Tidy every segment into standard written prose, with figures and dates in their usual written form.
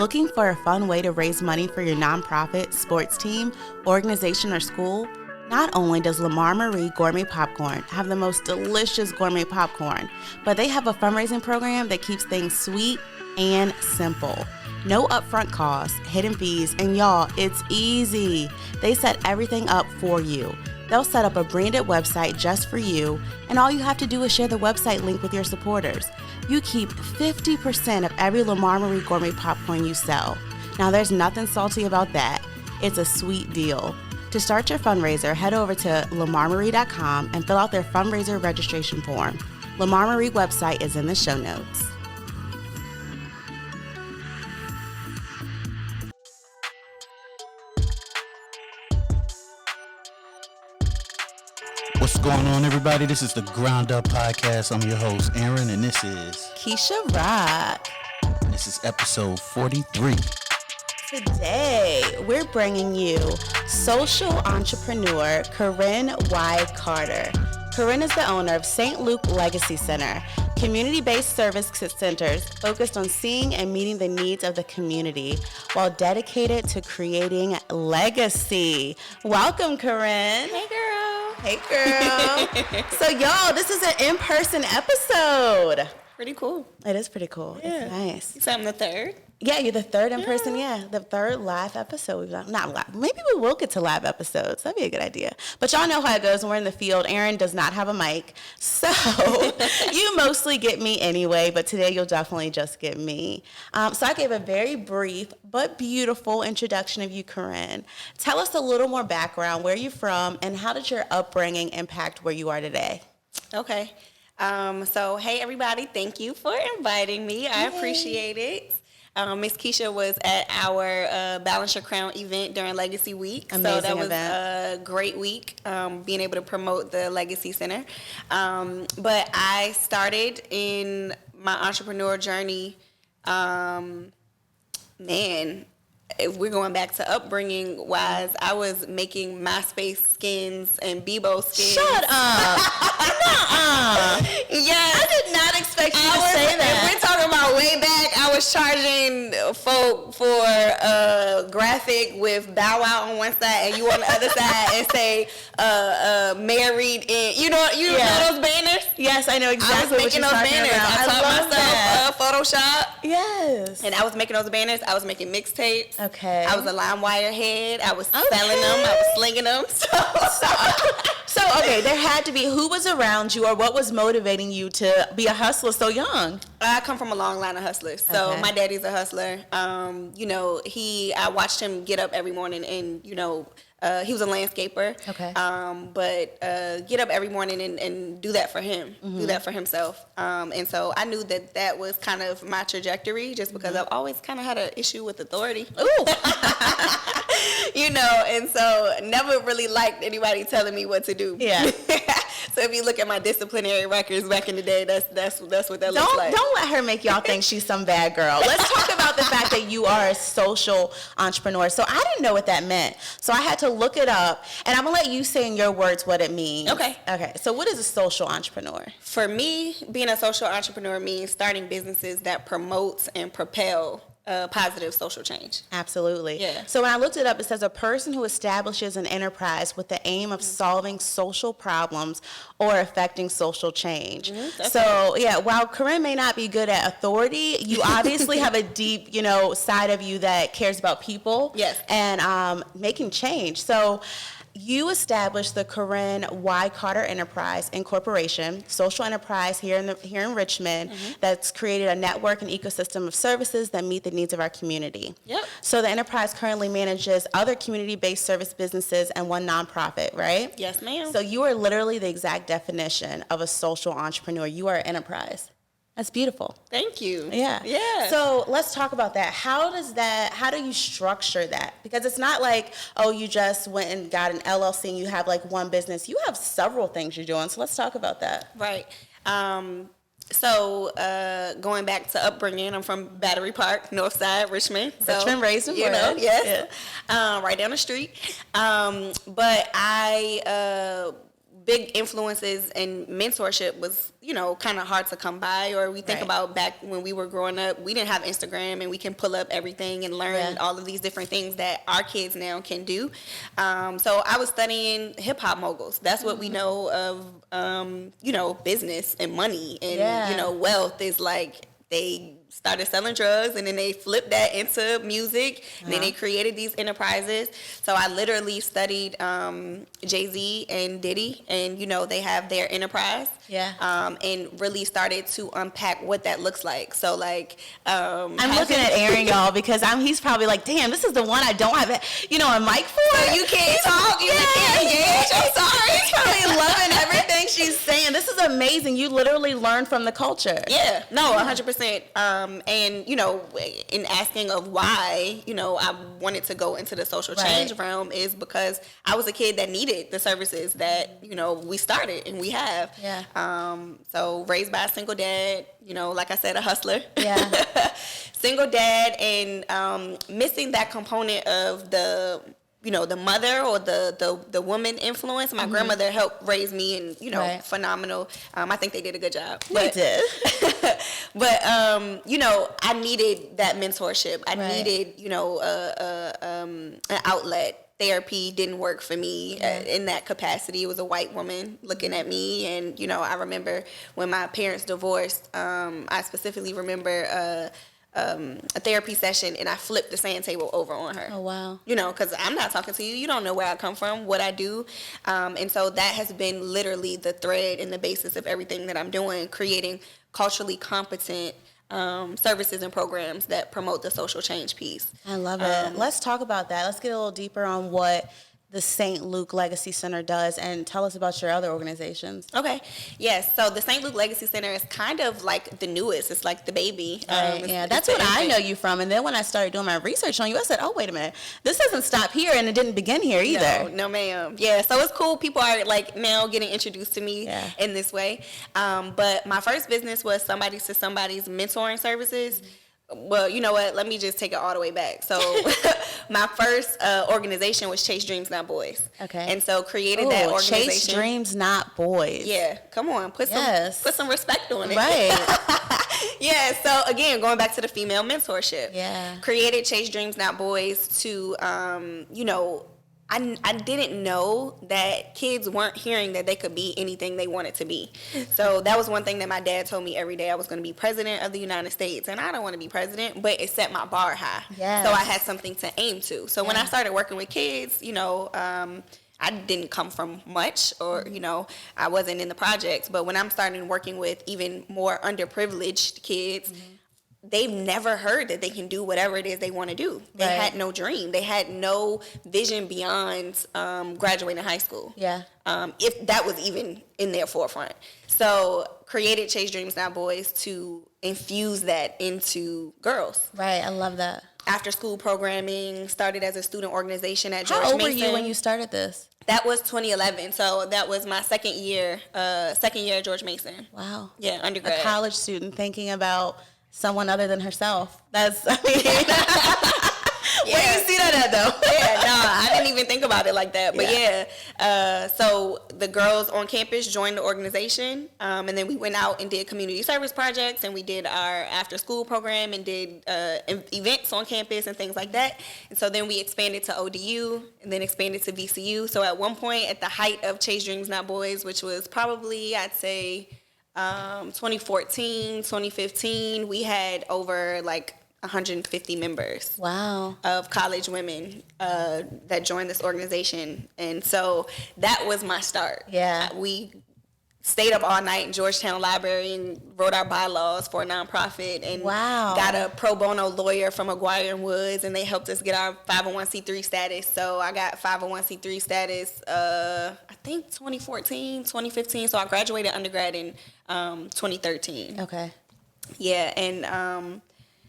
Looking for a fun way to raise money for your nonprofit, sports team, organization, or school? Not only does Lamar Marie Gourmet Popcorn have the most delicious gourmet popcorn, but they have a fundraising program that keeps things sweet and simple. No upfront costs, hidden fees, and y'all, it's easy. They set everything up for you. They'll set up a branded website just for you, and all you have to do is share the website link with your supporters. You keep 50% of every Lamar Marie Gourmet Popcorn you sell. Now, there's nothing salty about that. It's a sweet deal. To start your fundraiser, head over to lamarmarie.com and fill out their fundraiser registration form. Lamar Marie website is in the show notes. What's going on, everybody? This is the Ground Up Podcast. I'm your host, Aaron, and this is Keisha Rock. This is episode 43. Today, we're bringing you social entrepreneur Korinn Y Carter. Korinn is the owner of St. Luke Legacy Center, community-based service centers focused on seeing and meeting the needs of the community while dedicated to creating legacy. Welcome, Korinn. Hey, girl. Hey, girl. So, y'all, this is an in-person episode. Pretty cool. It is pretty cool. Yeah. It's nice. So I'm the third. Yeah, you're the third in person. Yeah, the third live episode we've done. Not live. Maybe we will get to live episodes. That'd be a good idea. But y'all know how it goes when we're in the field. Aaron does not have a mic. So you mostly get me anyway, but today you'll definitely just get me. So I gave a very brief but beautiful introduction of you, Korinn. Tell us a little more background, where you're from, and how did your upbringing impact where you are today? Okay. So, hey, everybody. Thank you for inviting me. I appreciate it. Miss Keisha was at our Balance Your Crown event during Legacy Week. Amazing so that was event. A great week, being able to promote the Legacy Center. But I started in my entrepreneur journey, if we're going back to upbringing wise, I was making MySpace skins and Bebo skins. Shut up. Yes. I did not expect you to say that. If we're talking about way back, I was charging folk for a graphic with Bow Wow on one side and you on the other side and say married in, you know those banners? Yes, I know exactly I was what making you're those talking banners. about. I taught myself Photoshop. Yes. And I was making those banners. I was making mixtapes. Okay. I was a LimeWire head. I was selling them. I was slinging them. So, okay, there had to be, who was around you or what was motivating you to be a hustler so young? I come from a long line of hustlers. So Okay. my daddy's a hustler. I watched him get up every morning and, he was a landscaper. Okay. But get up every morning and do that for him, do that for himself. And so I knew that was kind of my trajectory just because I've always kind of had an issue with authority. Ooh. And so never really liked anybody telling me what to do. Yeah. So if you look at my disciplinary records back in the day, that's what that looks like. Don't let her make y'all think she's some bad girl. Let's talk about the fact that you are a social entrepreneur. So I didn't know what that meant. So I had to look it up, and I'm going to let you say in your words what it means. Okay. So what is a social entrepreneur? For me, being a social entrepreneur means starting businesses that promotes and propel positive social change. Absolutely. Yeah. So when I looked it up, it says a person who establishes an enterprise with the aim of solving social problems or affecting social change. While Korinn may not be good at authority, you obviously have a deep, side of you that cares about people. Yes. And making change. So you established the Korinn Y Carter Enterprise Incorporation, social enterprise here in Richmond that's created a network and ecosystem of services that meet the needs of our community. Yep. So the enterprise currently manages other community-based service businesses and one nonprofit, right? Yes, ma'am. So you are literally the exact definition of a social entrepreneur. You are an enterprise. That's beautiful. Thank you. Yeah. Yeah. So let's talk about that. How do you structure that? Because it's not like, you just went and got an LLC and you have like one business. You have several things you're doing. So let's talk about that. Right. Going back to upbringing, I'm from Battery Park, Northside, Richmond. Richmond, raised and bred. Yes. Yeah. Right down the street. But I big influences and mentorship was, you know, kind of hard to come by. Or we think about back when we were growing up, we didn't have Instagram and we can pull up everything and learn all of these different things that our kids now can do. So I was studying hip-hop moguls. That's what we know of, you know, business and money and, you know, wealth is like they started selling drugs and then they flipped that into music and then they created these enterprises. So I literally studied Jay-Z and Diddy, and you know they have their enterprise and really started to unpack what that looks like. So like I'm looking at Aaron, y'all, because he's probably like, damn, this is the one I don't have, you know, a mic for. So you can't talk, you can't engage. I'm sorry. He's probably loving everything she's saying. This is amazing. You literally learn from the culture. Yeah, no, 100%. And, you know, in asking of why, you know, I wanted to go into the social change realm is because I was a kid that needed the services that, you know, we started and we have. Yeah. So raised by a single dad, you know, like I said, a hustler. Yeah. Single dad and missing that component of the, you know, the mother or the woman influence. My grandmother helped raise me and, you know, phenomenal. I think they did a good job. They did. But, you know, I needed that mentorship. I needed, you know, an outlet. Therapy didn't work for me in that capacity. It was a white woman looking at me. And, you know, I remember when my parents divorced, I specifically remember a therapy session and I flipped the sand table over on her. Oh, wow. You know, because I'm not talking to you. You don't know where I come from, what I do. And so that has been literally the thread and the basis of everything that I'm doing, creating culturally competent services and programs that promote the social change piece. I love it. Let's talk about that. Let's get a little deeper on what the St. Luke Legacy Center does, and tell us about your other organizations. Okay. Yes. So the St. Luke Legacy Center is kind of like the newest. It's like the baby. Yeah, that's what I know you from. And then when I started doing my research on you, I said, oh, wait a minute. This doesn't stop here, and it didn't begin here either. No, ma'am. Yeah, so it's cool. People are like now getting introduced to me in this way. But my first business was Somebody's to Somebody's mentoring services. Well, you know what? Let me just take it all the way back. So my first organization was Chase Dreams Not Boys. Okay. And so created that organization. Chase Dreams Not Boys. Yeah. Come on. Put some respect on it. Right. Yeah. So again, going back to the female mentorship. Yeah. Created Chase Dreams Not Boys to, you know, I didn't know that kids weren't hearing that they could be anything they wanted to be. So that was one thing that my dad told me every day. I was going to be president of the United States, and I don't want to be president, but it set my bar high. Yes. So I had something to aim to. So when I started working with kids, you know, I didn't come from much, or, you know, I wasn't in the projects. But when I'm starting working with even more underprivileged kids, they've never heard that they can do whatever it is they want to do. They had no dream. They had no vision beyond graduating high school. Yeah. If that was even in their forefront. So created Chase Dreams Not Boys to infuse that into girls. Right. I love that. After school programming, started as a student organization at George Mason. How old Mason. were you when you started this? That was 2011. So that was my second year at George Mason. Wow. Yeah, undergrad. A college student thinking about someone other than herself. That's, I mean, where do you see that at, though? I didn't even think about it like that. But so the girls on campus joined the organization, and then we went out and did community service projects, and we did our after school program and did events on campus and things like that. And so then we expanded to ODU and then expanded to VCU. So at one point, at the height of Chase Dreams Not Boys, which was probably, I'd say, 2014, 2015, we had over like 150 members. Wow. Of college women that joined this organization. And so that was my start. Yeah. We stayed up all night in Georgetown Library and wrote our bylaws for a nonprofit and got a pro bono lawyer from McGuire and Woods, and they helped us get our 501c3 status. So I got 501c3 status, I think 2014, 2015. So I graduated undergrad in 2013. Okay. Yeah, and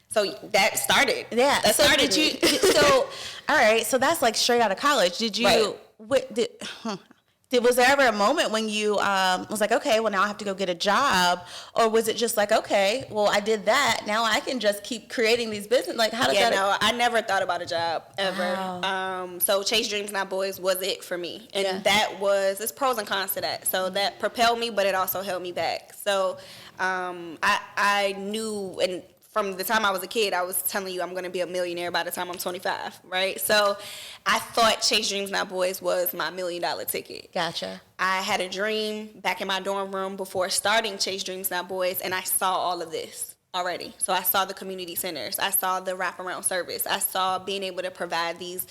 so that started. Yeah. That started. So all right, so that's like straight out of college. Did you Was there ever a moment when you was like, okay, well, now I have to go get a job? Or was it just like, okay, well, I did that. Now I can just keep creating these business. Like, how does that? No, I never thought about a job ever. Wow. So Chase Dreams Not Boys was it for me. And there's pros and cons to that. So that propelled me, but it also held me back. So I knew, and from the time I was a kid, I was telling you I'm going to be a millionaire by the time I'm 25, right? So I thought Chase Dreams Not Boys was my $1 million ticket. Gotcha. I had a dream back in my dorm room before starting Chase Dreams Not Boys, and I saw all of this already. So I saw the community centers. I saw the wraparound service. I saw being able to provide these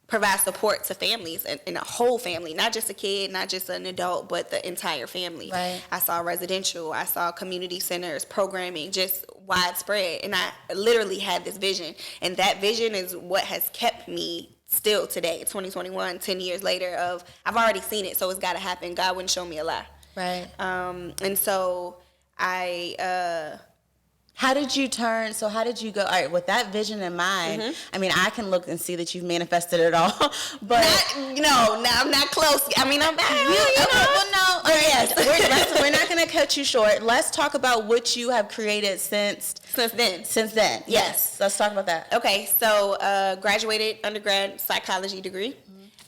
provide support to families and a whole family, not just a kid, not just an adult, but the entire family. Right. I saw residential, I saw community centers, programming, just widespread. And I literally had this vision. And that vision is what has kept me still today, 2021, 10 years later, of I've already seen it, so it's got to happen. God wouldn't show me a lie. Right. And so how did you go, all right, with that vision in mind, I mean, I can look and see that you've manifested it all, but... I'm not close. I mean, I'm back. We're not going to cut you short. Let's talk about what you have created since then. Yes. Let's talk about that. Okay, so graduated undergrad psychology degree.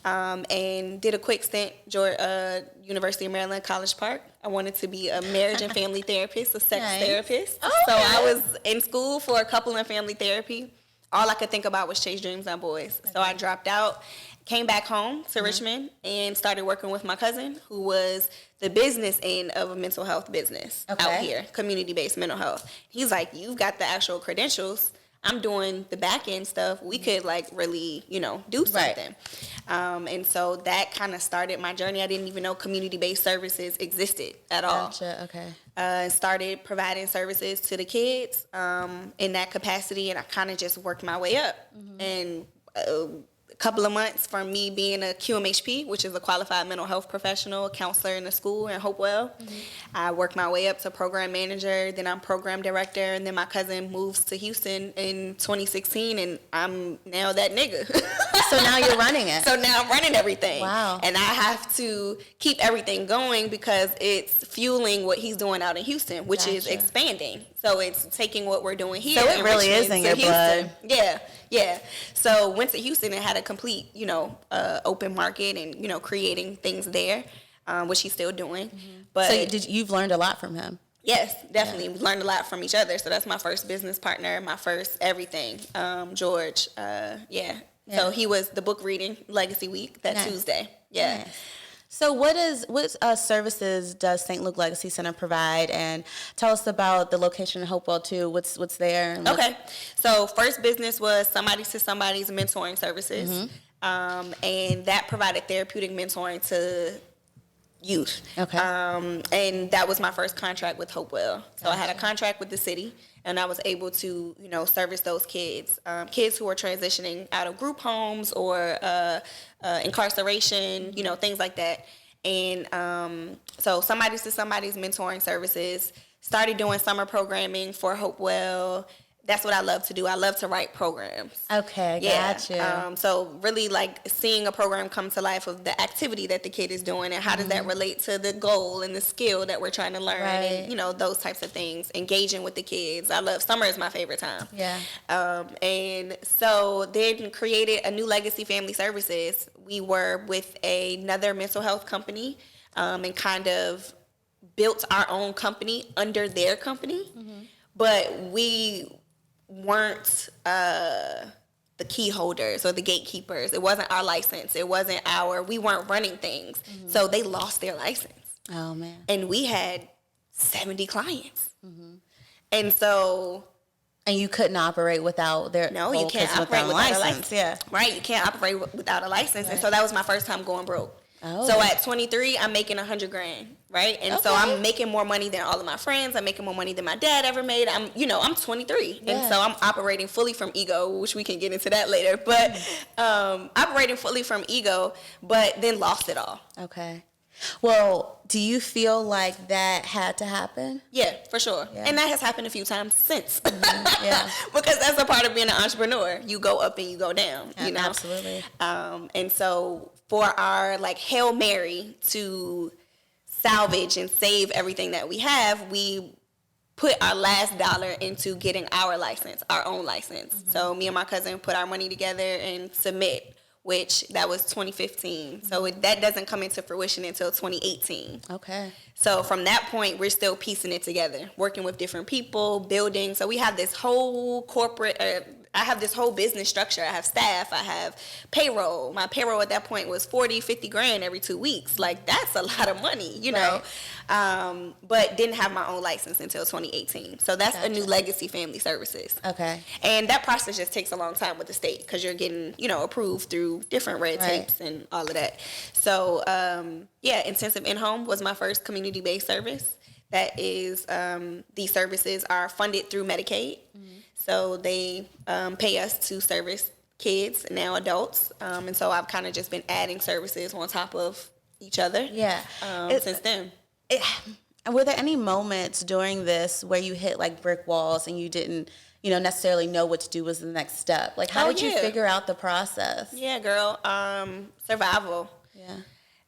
And did a quick stint, University of Maryland, College Park. I wanted to be a marriage and family therapist, a sex therapist. Oh, so I was in school for couple and family therapy. All I could think about was Chase Dreams Not Boys. So I dropped out, came back home to Richmond, and started working with my cousin, who was the business end of a mental health business out here, community-based mental health. He's like, you've got the actual credentials. I'm doing the back end stuff. We could really, do something. Right. And so that kind of started my journey. I didn't even know community-based services existed at all. Gotcha. Okay. Started providing services to the kids in that capacity, and I kind of just worked my way up. And a couple of months from me being a QMHP, which is a qualified mental health professional, a counselor in the school in Hopewell. I worked my way up to program manager, then I'm program director, and then my cousin moves to Houston in 2016, and I'm now that nigga. So now you're running it. So now I'm running everything. Wow. And I have to keep everything going because it's fueling what he's doing out in Houston, which is expanding. So it's taking what we're doing here. So it really is in your blood. Yeah. So went to Houston and had a complete, open market and, creating things there, which he's still doing. But so you've learned a lot from him. Yes, definitely. We learned a lot from each other. So that's my first business partner, my first everything. George, So he was the book reading Legacy Week that Tuesday. Yeah. Nice. So what services does St. Luke Legacy Center provide? And tell us about the location in Hopewell, too. What's there? Okay. So first business was Somebody to Somebody's mentoring services. And that provided therapeutic mentoring to youth. Okay. And that was my first contract with Hopewell. So I had a contract with the city, and I was able to, service those kids. Kids who are transitioning out of group homes or incarceration, things like that. And so Somebody to Somebody's mentoring services, started doing summer programming for Hopewell. That's what I love to do. I love to write programs. Okay, gotcha. So really seeing a program come to life of the activity that the kid is doing and how does that relate to the goal and the skill that we're trying to learn and, those types of things. Engaging with the kids. Summer is my favorite time. Yeah. And so then created a new Legacy Family Services. We were with another mental health company and kind of built our own company under their company. But we weren't the key holders or the gatekeepers. It wasn't our license. We weren't running things. So they lost their license. Oh, man. And we had 70 clients. And so... And you couldn't operate without their... No, you can't operate without a license. Yeah. Right, you can't operate without a license. Right. And so that was my first time going broke. Oh. So at 23, I'm making $100,000, right? And so I'm making more money than all of my friends. I'm making more money than my dad ever made. I'm 23. Yeah. And so I'm operating fully from ego, which we can get into that later. But operating fully from ego, but then lost it all. Okay. Well, do you feel like that had to happen? Yeah, for sure. Yeah. And that has happened a few times since. Yeah. Because that's a part of being an entrepreneur. You go up and you go down, you know? Absolutely. And so for our like Hail Mary to salvage and save everything that we have, we put our last dollar into getting our license, our own license. Mm-hmm. So me and my cousin put our money together and submit, which that was 2015. Mm-hmm. So that doesn't come into fruition until 2018. Okay. So from that point, we're still piecing it together, working with different people, building. So we have this whole corporate, I have this whole business structure. I have staff, I have payroll. My payroll at that point was 40, 50 grand every 2 weeks. Like, that's a lot of money, you know. But didn't have my own license until 2018. So that's a new legacy family services. Okay. And that process just takes a long time with the state because you're getting, you know, approved through different red tapes and all of that. So, Intensive In-Home was my first community-based service. That is, these services are funded through Medicaid. Mm-hmm. So they pay us to service kids, now adults. And so I've kind of just been adding services on top of each other since then. Were there any moments during this where you hit like brick walls and you didn't, necessarily know what to do was the next step? Like, how did you figure out the process? Yeah, girl. Survival. Yeah.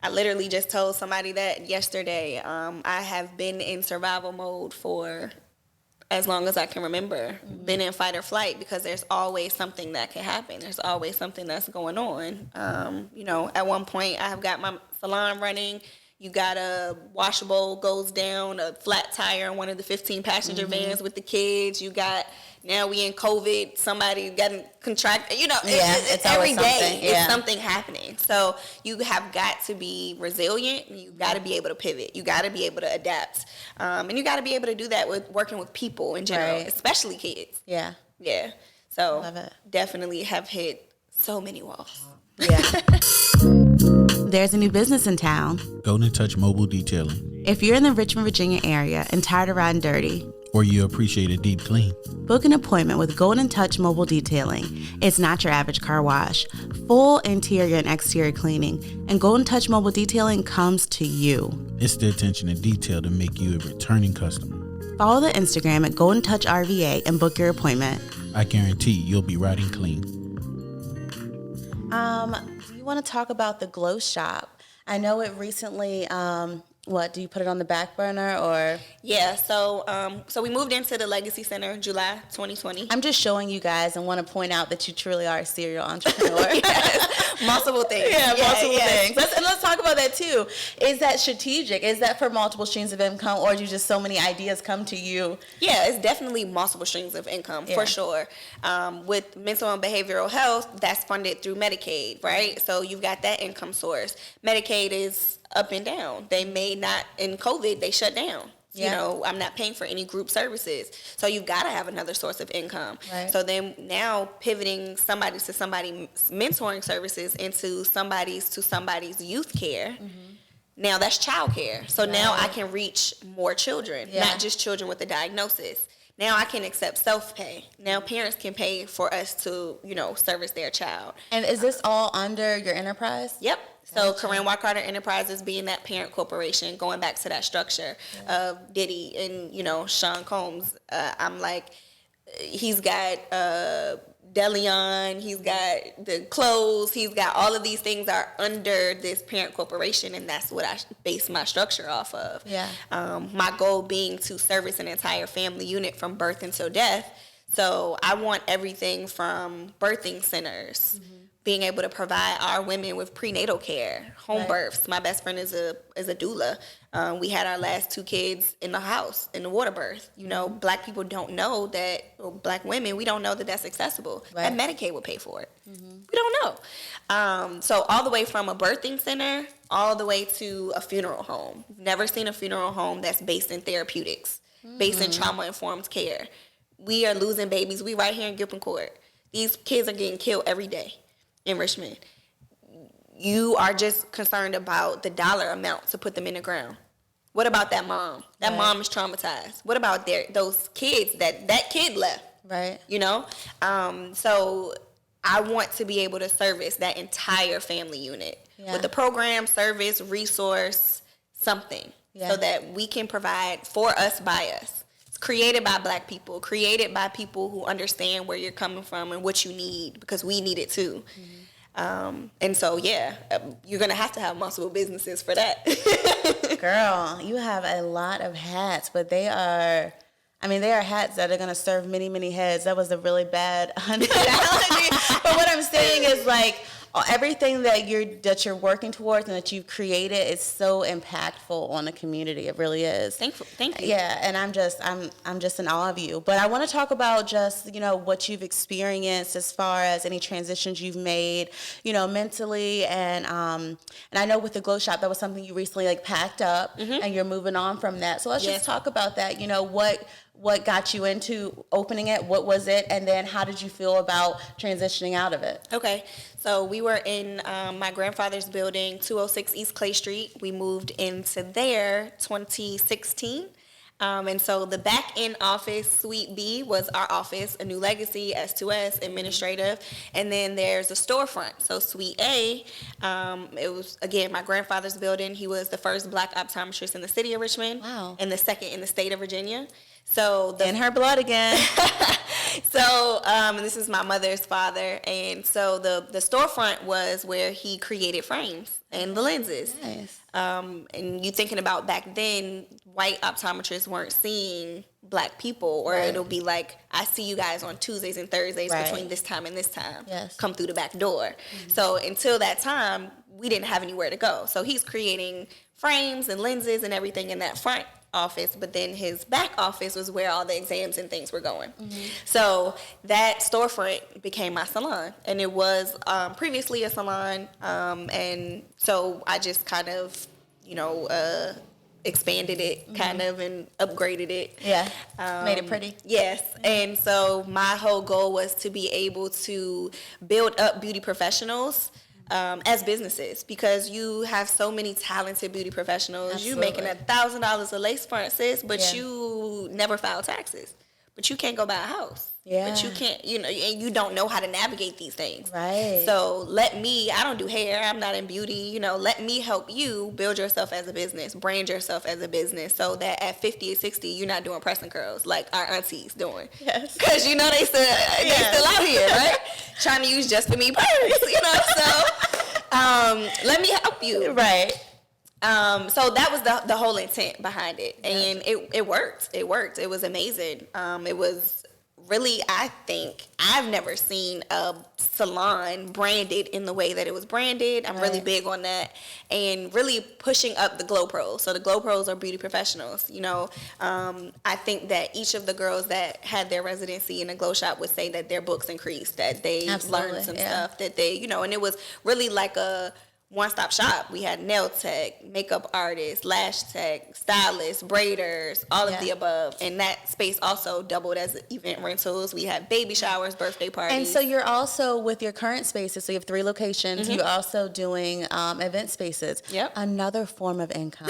I literally just told somebody that yesterday. I have been in survival mode for as long as I can remember. Mm-hmm. Been in fight or flight because there's always something that can happen. There's always something that's going on. At one point I have got my salon running. You got a washable goes down, a flat tire in one of the 15 passenger vans with the kids. You got, now we in COVID, somebody got contracted. It's every day it's something happening. So you have got to be resilient. You got to be able to pivot. You got to be able to adapt. And you got to be able to do that with working with people in general, especially kids. Yeah. Yeah. So love it. Definitely have hit so many walls. Yeah. There's a new business in town. Golden Touch Mobile Detailing. If you're in the Richmond, Virginia area and tired of riding dirty, or you appreciate a deep clean, book an appointment with Golden Touch Mobile Detailing. It's not your average car wash. Full interior and exterior cleaning, and Golden Touch Mobile Detailing comes to you. It's the attention to detail to make you a returning customer. Follow the Instagram at Golden Touch RVA and book your appointment. I guarantee you'll be riding clean. Do you want to talk about the Glow Shop? I know it recently, do you put it on the back burner or? Yeah, so we moved into the Legacy Center July 2020. I'm just showing you guys and want to point out that you truly are a serial entrepreneur. Multiple things. Multiple things. Let's talk about that too. Is that strategic? Is that for multiple streams of income, or do just so many ideas come to you? Yeah, it's definitely multiple streams of income for sure. With mental and behavioral health, that's funded through Medicaid, right? So you've got that income source. Medicaid is up and down. They may not, in COVID, they shut down. Yeah. I'm not paying for any group services. So you've got to have another source of income. Right. So then now pivoting somebody mentoring services into somebody's youth care. Mm-hmm. Now that's child care. So now I can reach more children, not just children with a diagnosis. Now I can accept self-pay. Now parents can pay for us to, service their child. And is this all under your enterprise? Yep. So Korinn Y Carter Enterprises being that parent corporation, going back to that structure of Diddy and, Sean Combs. I'm like, he's got Deleon, he's got the clothes, he's got all of these things are under this parent corporation, and that's what I base my structure off of. Yeah. My goal being to service an entire family unit from birth until death. So I want everything from birthing centers, being able to provide our women with prenatal care, home births. My best friend is a doula. We had our last 2 kids in the house, in the water birth. Black people don't know that, or Black women, we don't know that that's accessible. Right. And Medicaid would pay for it. Mm-hmm. We don't know. So all the way from a birthing center, all the way to a funeral home. Never seen a funeral home that's based in therapeutics, based in trauma-informed care. We are losing babies. We right here in Gilpin Court. These kids are getting killed every day in Richmond. You are just concerned about the dollar amount to put them in the ground. What about that mom? That mom is traumatized. What about those kids that kid left? Right. So I want to be able to service that entire family unit with the program, service, resource, something so that we can provide for us, by us. It's created by Black people, created by people who understand where you're coming from and what you need, because we need it too. And so, you're going to have multiple businesses for that. Girl, you have a lot of hats, but they are hats that are going to serve many, many heads. That was a really bad analogy. But what I'm saying is, like, everything that you're working towards and that you've created is so impactful on the community. It really is. Thank you. Yeah, and I'm just in awe of you. But I want to talk about just, what you've experienced as far as any transitions you've made, mentally, and I know with the Glow Shop that was something you recently like packed up and you're moving on from that. So let's just talk about that. What got you into opening it? What was it? And then how did you feel about transitioning out of it? Okay. So we were in my grandfather's building, 206 East Clay Street. We moved into there 2016. And so the back end office, Suite B, was our office, A New Legacy, S2S, administrative. And then there's a storefront. So Suite A, it was, again, my grandfather's building. He was the first Black optometrist in the city of Richmond. Wow. And the second in the state of Virginia. So in her blood again. So this is my mother's father, and so the storefront was where he created frames and the lenses. Nice. And you thinking about back then, white optometrists weren't seeing Black people, or it'll be like, I see you guys on Tuesdays and Thursdays between this time and this time. Yes. Come through the back door. So until that time, we didn't have anywhere to go. So he's creating frames and lenses and everything in that front office, but then his back office was where all the exams and things were going. So that storefront became my salon, and it was previously a salon, and so I just kind of, expanded it kind of and upgraded it. Yeah, made it pretty. Yes, and so my whole goal was to be able to build up beauty professionals as businesses, because you have so many talented beauty professionals. Absolutely. You making $1,000 a lace front, sis, but you never file taxes. But you can't go buy a house. Yeah. But you can't, and you don't know how to navigate these things. Right. So I don't do hair. I'm not in beauty. Let me help you build yourself as a business, brand yourself as a business, so that at 50 or 60, you're not doing press and curls like our aunties doing. Yes. Because, they still out here, right? Trying to use just for me purse, So let me help you. Right. So that was the whole intent behind it, and it worked. It worked. It was amazing. It was really, I think, I've never seen a salon branded in the way that it was branded. I'm really big on that, and really pushing up the Glow Pros. So the Glow Pros are beauty professionals. I think that each of the girls that had their residency in a Glow Shop would say that their books increased, that they learned some stuff, that they, and it was really like a one-stop shop. We had nail tech, makeup artists, lash tech, stylists, braiders, all of the above. And that space also doubled as event rentals. We had baby showers, birthday parties. And so you're also, with your current spaces, so you have 3 locations, you're also doing event spaces. Yep. Another form of income.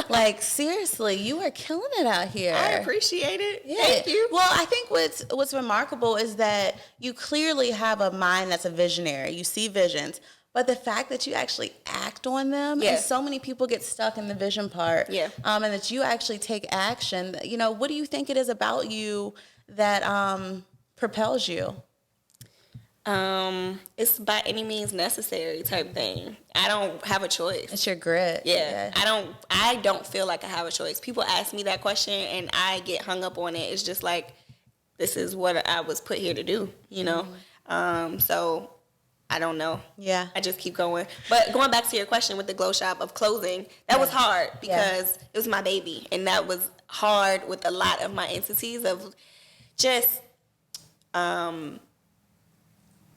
Like, seriously, you are killing it out here. I appreciate it. Yeah. Thank you. Well, I think what's remarkable is that you clearly have a mind that's a visionary. You see visions. But the fact that you actually act on them, and so many people get stuck in the vision part, and that you actually take action, what do you think it is about you that propels you? It's by any means necessary type thing. I don't have a choice. It's your grit. Yeah. I don't feel like I have a choice. People ask me that question and I get hung up on it. It's just like, this is what I was put here to do, So I don't know. Yeah. I just keep going. But going back to your question with the Glow Shop of closing, that was hard because it was my baby. And that was hard with a lot of my entities of just,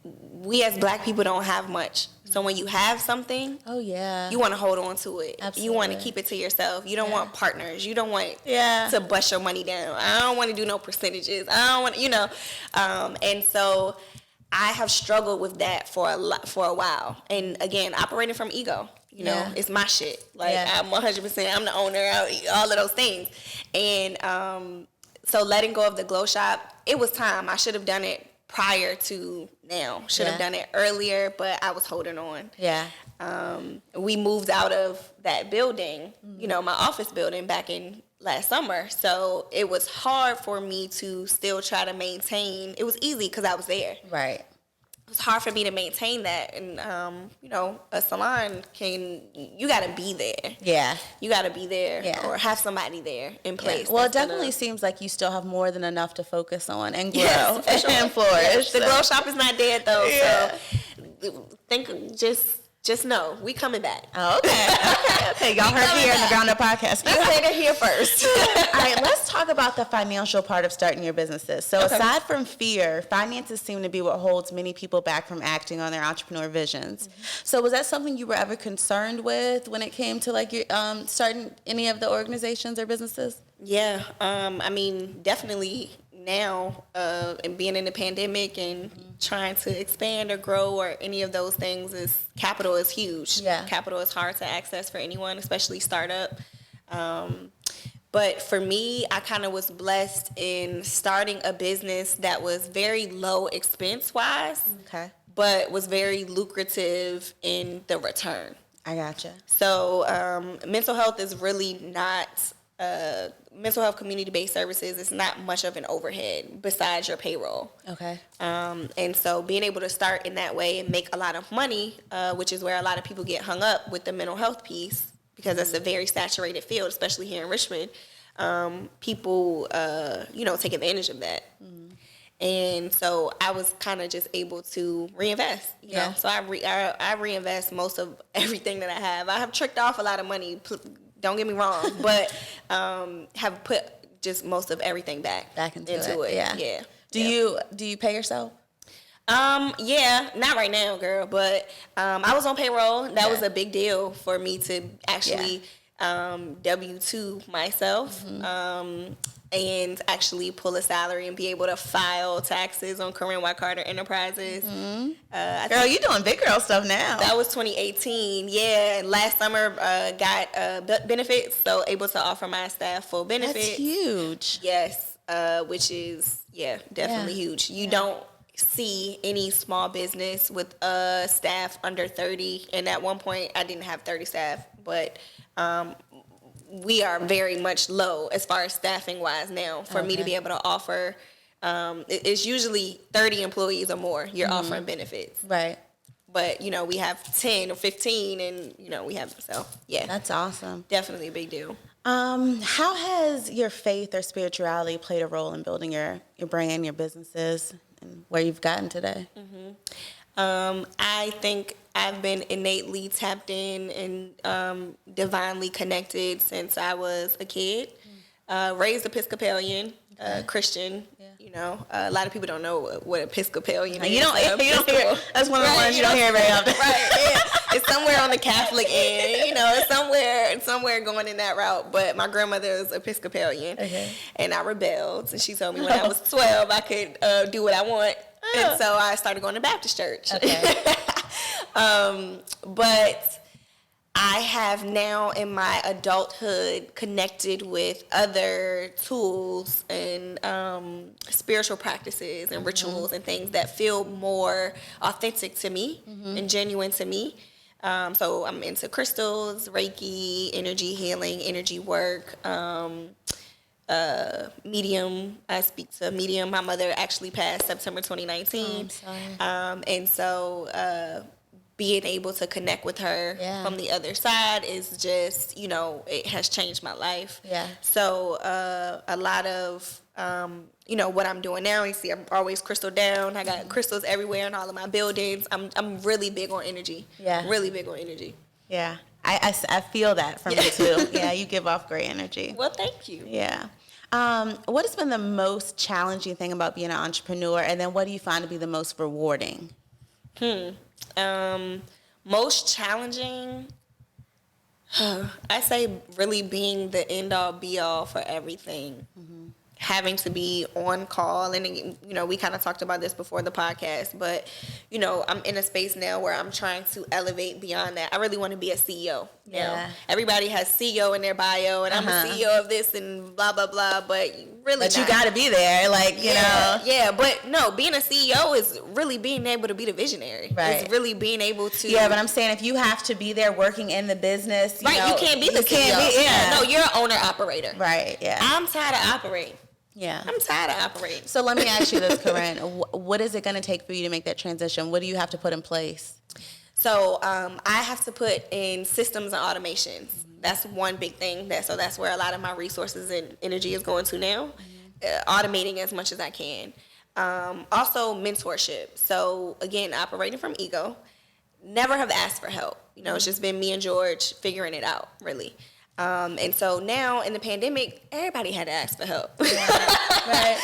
we as Black people don't have much. So when you have something, you want to hold on to it. Absolutely. You want to keep it to yourself. You don't want partners. You don't want to bust your money down. I don't want to do no percentages. I don't want to, and so I have struggled with that for a while. And again, operating from ego, it's my shit. Like I'm 100%, I'm the owner, all of those things. And so letting go of the Glow Shop, it was time. I should have done it prior to now. Should have done it earlier, but I was holding on. Yeah. We moved out of that building, you know, my office building back in last summer. So it was hard for me to still try to maintain. It was easy because I was there. Right. It was hard for me to maintain that. And, you know, a salon you got to be there. Yeah. You got to be there or have somebody there in place. Well, it definitely seems like you still have more than enough to focus on and grow and flourish. Yes. The glow shop is not dead, though. Yeah. So just know, we coming back. Oh, okay. Y'all heard here in the Ground Up Podcast. You heard it here first. All right, let's talk about the financial part of starting your businesses. So aside from fear, finances seem to be what holds many people back from acting on their entrepreneur visions. So was that something you were ever concerned with when it came to like your starting any of the organizations or businesses? Yeah, I mean, definitely now, and being in the pandemic and trying to expand or grow or any of those things, capital is huge. Yeah. Capital is hard to access for anyone, especially startup. But for me, I kind of was blessed in starting a business that was very low expense-wise, but was very lucrative in the return. I gotcha. So mental health is really not... mental health community-based services is not much of an overhead besides your payroll. Okay. And so being able to start in that way and make a lot of money, which is where a lot of people get hung up with the mental health piece, because that's a very saturated field, especially here in Richmond. People, take advantage of that. And so I was kind of just able to reinvest, you know. So I reinvest most of everything that I have. I have tricked off a lot of money. Don't get me wrong, but have put just most of everything back into it. Yeah. Do you pay yourself? Yeah, not right now, girl. But I was on payroll. That was a big deal for me to actually W-2 myself. And actually pull a salary and be able to file taxes on Korinn Y Carter Enterprises. Girl, you doing big girl stuff now. That was 2018. Yeah, last summer got benefits, so able to offer my staff full benefits. That's huge. Yes, which is definitely huge. You don't see any small business with staff under 30, and at one point I didn't have 30 staff, but we are very much low as far as staffing wise now for me to be able to offer. It's usually 30 employees or more you're offering benefits. Right. But, we have 10 or 15 and, we have, so, yeah. That's awesome. Definitely a big deal. How has your faith or spirituality played a role in building your brand, your businesses, and where you've gotten today? I think I've been innately tapped in and divinely connected since I was a kid. Raised Episcopalian, Christian. A lot of people don't know what Episcopalian is. You don't hear. That's one of the ones you don't hear very often. Right. Yeah. It's somewhere on the Catholic end. It's somewhere going in that route. But my grandmother is Episcopalian, and I rebelled. And she told me when I was 12 I could do what I want. And so I started going to Baptist church. But I have now in my adulthood connected with other tools and spiritual practices and rituals and things that feel more authentic to me and genuine to me. So I'm into crystals, Reiki, energy healing, energy work, medium. I speak to a medium. My mother actually passed September 2019. And so being able to connect with her from the other side is just, it has changed my life. So a lot of, what I'm doing now, you see I'm always crystal down. I got crystals everywhere in all of my buildings. I'm really big on energy. Really big on energy. Yeah. I feel that from you too. Yeah, you give off great energy. Well, thank you. Yeah. What has been the most challenging thing about being an entrepreneur, and then what do you find to be the most rewarding? Most challenging, I say really being the end all be all for everything. Having to be on call, and we kind of talked about this before the podcast, but I'm in a space now where I'm trying to elevate beyond that. I really want to be a CEO. know, everybody has CEO in their bio, and I'm a CEO of this and blah blah blah. But really, you got to be there, like you know. Yeah, but no, being a CEO is really being able to be the visionary. Right. It's really being able to. Yeah, but I'm saying if you have to be there working in the business, you know, you can't be the CEO. No, you're an owner operator. Right. Yeah. I'm tired of operating. Yeah. I'm tired of operating. So let me ask you this, Korinn. What is it going to take for you to make that transition? What do you have to put in place? So I have to put in systems and automations. That's one big thing. That's where a lot of my resources and energy is going to now. Automating as much as I can. Also mentorship. So again, operating from ego. Never have asked for help. You know, it's just been me and George figuring it out, really. And so now in the pandemic, everybody had to ask for help. Right.